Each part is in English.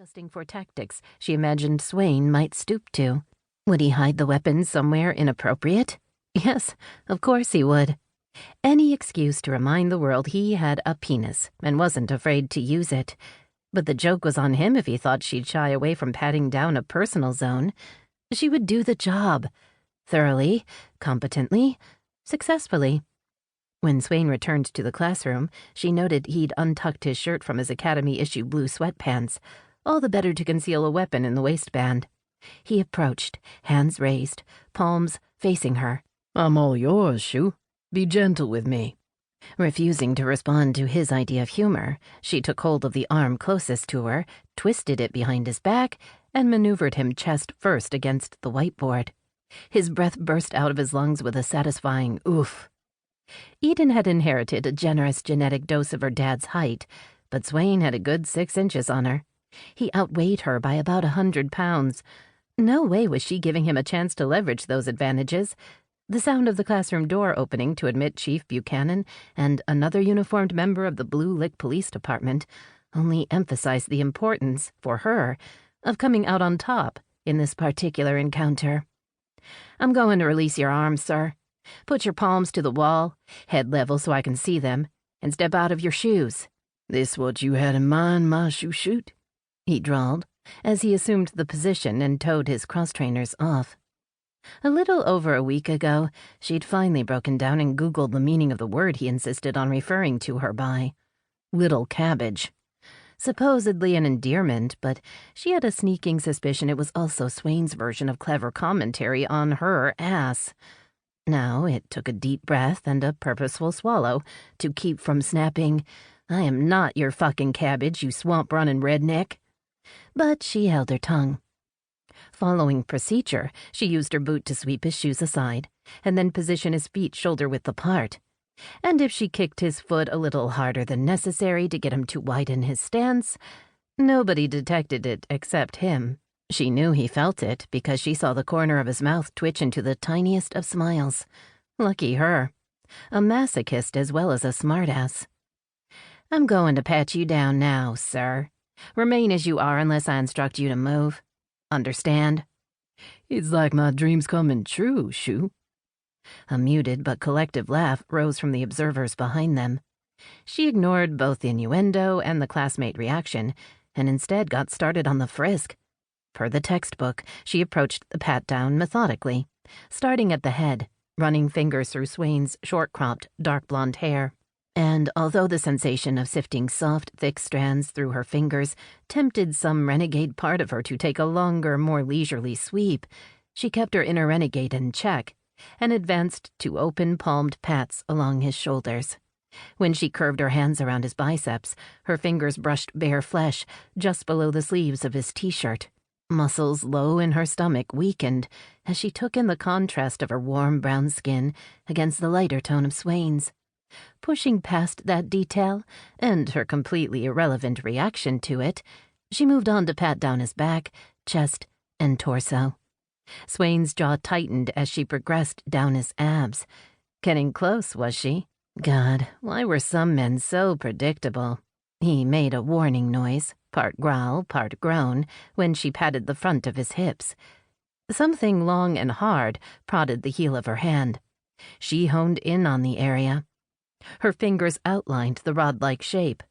testing for tactics she imagined Swain might stoop to. Would he hide the weapon somewhere inappropriate? Yes, of course he would. Any excuse to remind the world he had a penis and wasn't afraid to use it. But the joke was on him if he thought she'd shy away from patting down a personal zone. She would do the job. Thoroughly, competently, successfully. When Swain returned to the classroom, she noted he'd untucked his shirt from his Academy-issue blue sweatpants, all the better to conceal a weapon in the waistband. He approached, hands raised, palms facing her. "I'm all yours, Shu. Be gentle with me." Refusing to respond to his idea of humor, she took hold of the arm closest to her, twisted it behind his back, and maneuvered him chest first against the whiteboard. His breath burst out of his lungs with a satisfying oof. Eden had inherited a generous genetic dose of her dad's height, but Swain had a good 6 inches on her. He outweighed her by about 100 pounds. No way was she giving him a chance to leverage those advantages. The sound of the classroom door opening to admit Chief Buchanan and another uniformed member of the Bluelick Police Department only emphasized the importance, for her, of coming out on top in this particular encounter. "I'm going to release your arms, sir. Put your palms to the wall, head level so I can see them, and step out of your shoes." "This what you had in mind, my shoot?" he drawled, as he assumed the position and towed his cross-trainers off. A little over a week ago, she'd finally broken down and Googled the meaning of the word he insisted on referring to her by. Little cabbage. Supposedly an endearment, but she had a sneaking suspicion it was also Swain's version of clever commentary on her ass. Now it took a deep breath and a purposeful swallow to keep from snapping, "I am not your fucking cabbage, you swamp-running redneck." But she held her tongue. Following procedure, she used her boot to sweep his shoes aside, and then position his feet shoulder-width apart. And if she kicked his foot a little harder than necessary to get him to widen his stance, nobody detected it except him. She knew he felt it because she saw the corner of his mouth twitch into the tiniest of smiles. Lucky her. A masochist as well as a smartass. "I'm going to pat you down now, sir. Remain as you are unless I instruct you to move. Understand?" "It's like my dreams coming true, Shu." A muted but collective laugh rose from the observers behind them. She ignored both the innuendo and the classmate reaction, and instead got started on the frisk. Per the textbook, she approached the pat-down methodically, starting at the head, running fingers through Swain's short-cropped, dark blonde hair. And although the sensation of sifting soft, thick strands through her fingers tempted some renegade part of her to take a longer, more leisurely sweep, she kept her inner renegade in check and advanced to open-palmed pats along his shoulders. When she curved her hands around his biceps, her fingers brushed bare flesh just below the sleeves of his t-shirt. Muscles low in her stomach weakened as she took in the contrast of her warm brown skin against the lighter tone of Swain's. Pushing past that detail, and her completely irrelevant reaction to it, she moved on to pat down his back, chest, and torso. Swain's jaw tightened as she progressed down his abs. Getting close, was she? God, why were some men so predictable? He made a warning noise, part growl, part groan, when she patted the front of his hips. Something long and hard prodded the heel of her hand. She honed in on the area. Her fingers outlined the rod-like shape.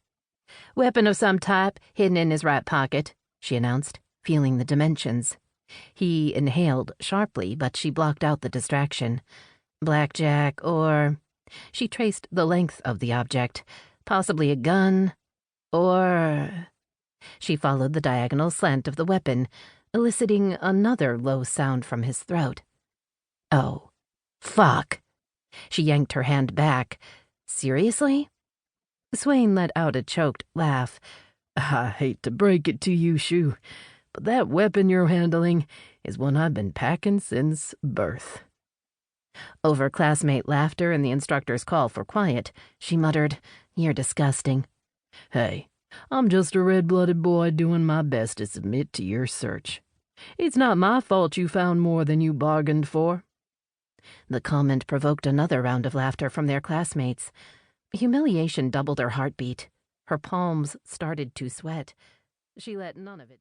"Weapon of some type, hidden in his right pocket," she announced, feeling the dimensions. He inhaled sharply, but she blocked out the distraction. Blackjack or... She traced the length of the object. Possibly a gun, or... She followed the diagonal slant of the weapon, eliciting another low sound from his throat. "Oh, fuck." She yanked her hand back. "Seriously?" Swain let out a choked laugh. "I hate to break it to you, Shu, but that weapon you're handling is one I've been packing since birth." Over classmate laughter and the instructor's call for quiet, she muttered, "You're disgusting." "Hey, I'm just a red-blooded boy doing my best to submit to your search. It's not my fault you found more than you bargained for." The comment provoked another round of laughter from their classmates. Humiliation doubled her heartbeat. Her palms started to sweat. She let none of it...